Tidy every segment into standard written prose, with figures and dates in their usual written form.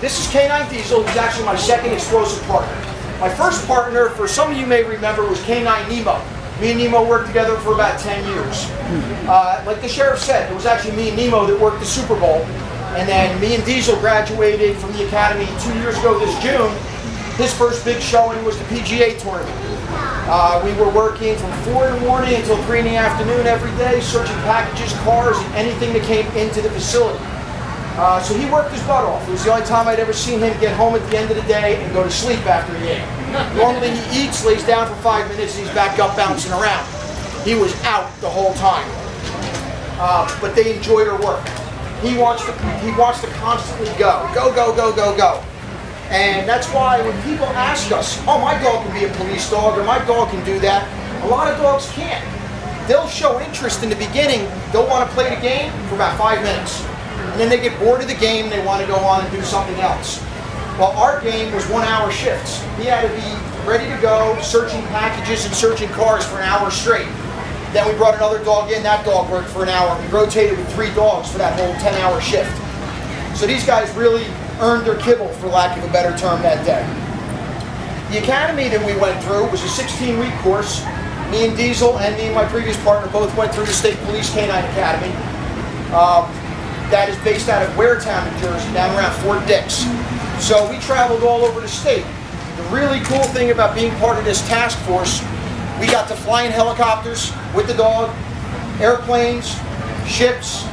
this is K9 Diesel. He's actually my second explosive partner. My first partner, for some of you may remember, was K9 Nemo. Me and Nemo worked together for about 10 years. Like the sheriff said, it was actually me and Nemo that worked the Super Bowl. And then me and Diesel graduated from the academy 2 years ago this June. His first big showing was the PGA tournament. We were working from 4 in the morning until 3 in the afternoon every day, searching packages, cars, and anything that came into the facility. So he worked his butt off. It was the only time I'd ever seen him get home at the end of the day and go to sleep after he ate. Normally he eats, lays down for 5 minutes, and he's back up bouncing around. He was out the whole time. But they enjoyed her work. He wants to constantly go. Go, go, go, go, go. And that's why when people ask us, oh, my dog can be a police dog, or my dog can do that, a lot of dogs can't. They'll show interest in the beginning. They'll want to play the game for about 5 minutes. And then they get bored of the game, they want to go on and do something else. Well, our game was 1 hour shifts. He had to be ready to go, searching packages and searching cars for an hour straight. Then we brought another dog in, that dog worked for an hour. We rotated with 3 dogs for that whole 10-hour shift. So these guys really earned their kibble, for lack of a better term, that day. The academy that we went through was a 16-week course. Me and Diesel and me and my previous partner both went through the State Police Canine Academy. That is based out of Waretown, New Jersey, down around Fort Dix. So we traveled all over the state. The really cool thing about being part of this task force, we got to fly in helicopters with the dog, airplanes, ships.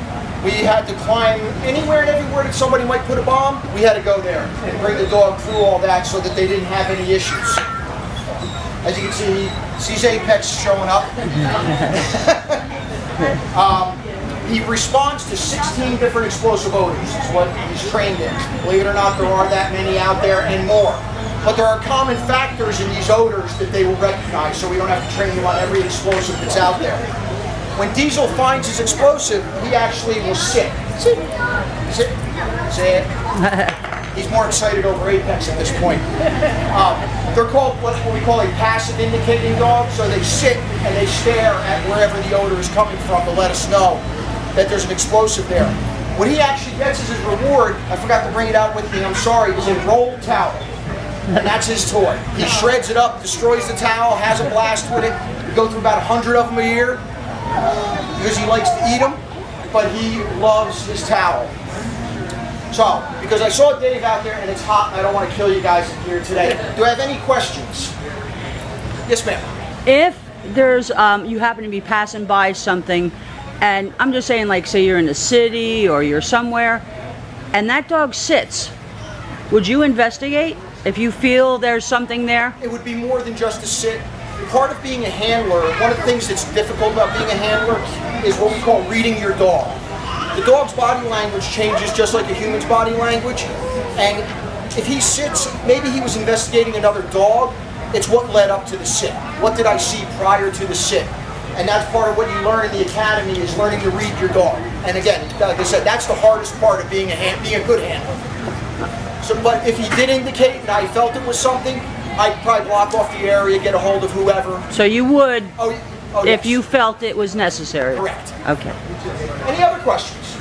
We had to climb anywhere and everywhere that somebody might put a bomb. We had to go there and bring the dog through all that so that they didn't have any issues. As you can see, he sees Apex showing up. He responds to 16 different explosive odors, is what he's trained in. Believe it or not, there are that many out there and more. But there are common factors in these odors that they will recognize, so we don't have to train them on every explosive that's out there. When Diesel finds his explosive, he actually will sit. Sit. Sit. Sit. He's more excited over Apex at this point. They're called what we call a passive indicating dog, so they sit and they stare at wherever the odor is coming from to let us know that there's an explosive there. What he actually gets as his reward, I forgot to bring it out with me, I'm sorry, is a rolled towel. And that's his toy. He shreds it up, destroys the towel, has a blast with it. We go through about 100 of them a year because he likes to eat them, but he loves his towel. So, because I saw Dave out there and it's hot and I don't want to kill you guys here today. Do I have any questions? Yes, ma'am. If there's, you happen to be passing by something, and I'm just saying, like, say you're in the city or you're somewhere, and that dog sits, would you investigate if you feel there's something there? It would be more than just a sit. Part of being a handler, one of the things that's difficult about being a handler is what we call reading your dog. The dog's body language changes just like a human's body language, and if he sits, maybe he was investigating another dog. It's what led up to the sit. What did I see prior to the sit? And that's part of what you learn in the academy, is learning to read your dog. And again, like I said, that's the hardest part of being a good handler. So, but if he did indicate and I felt it was something, I'd probably block off the area, get a hold of whoever. So you would, yes. if you felt it was necessary? Correct. Okay. Any other questions?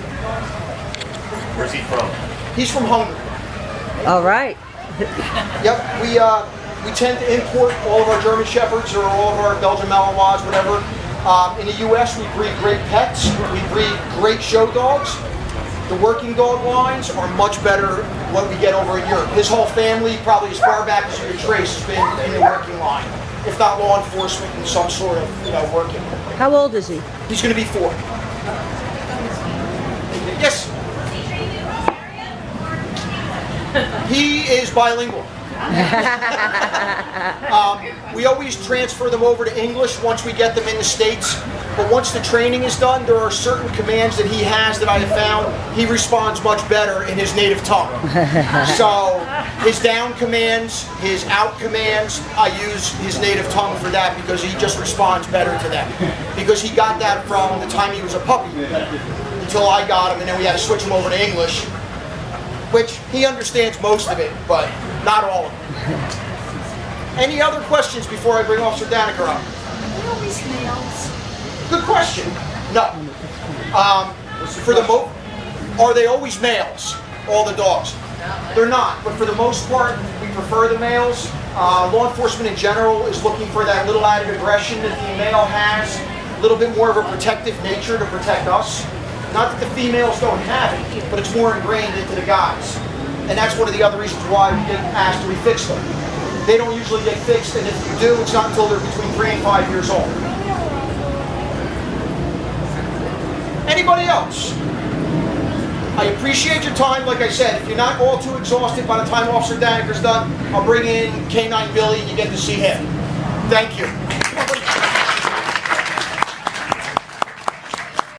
Where's he from? He's from Hungary. All right. Yep, we tend to import all of our German Shepherds or all of our Belgian Malinois, whatever. In the U.S., we breed great pets. We breed great show dogs. The working dog lines are much better what we get over in Europe. His whole family, probably as far back as you can trace, has been in the working line, if not law enforcement in some sort of, working. How old is he? He's going to be 4. Yes. He is bilingual. We always transfer them over to English once we get them in the States, but once the training is done, there are certain commands that he has that I have found he responds much better in his native tongue. So his down commands, his out commands, I use his native tongue for that because he just responds better to them. Because he got that from the time he was a puppy until I got him, and then we had to switch him over to English, which he understands most of it, but not all of it. Any other questions before I bring Officer Daneker up? Are they always males? Good question. No. Are they always males? All the dogs. They're not, but for the most part, we prefer the males. Law enforcement in general is looking for that little added aggression that the male has, a little bit more of a protective nature to protect us. Not that the females don't have it, but it's more ingrained into the guys. And that's one of the other reasons why we get asked to refix them. They don't usually get fixed, and if you do, it's not until they're between 3 and 5 years old. Anybody else? I appreciate your time. Like I said, if you're not all too exhausted by the time Officer Daniker's done, I'll bring in K9 Billy and you get to see him. Thank you.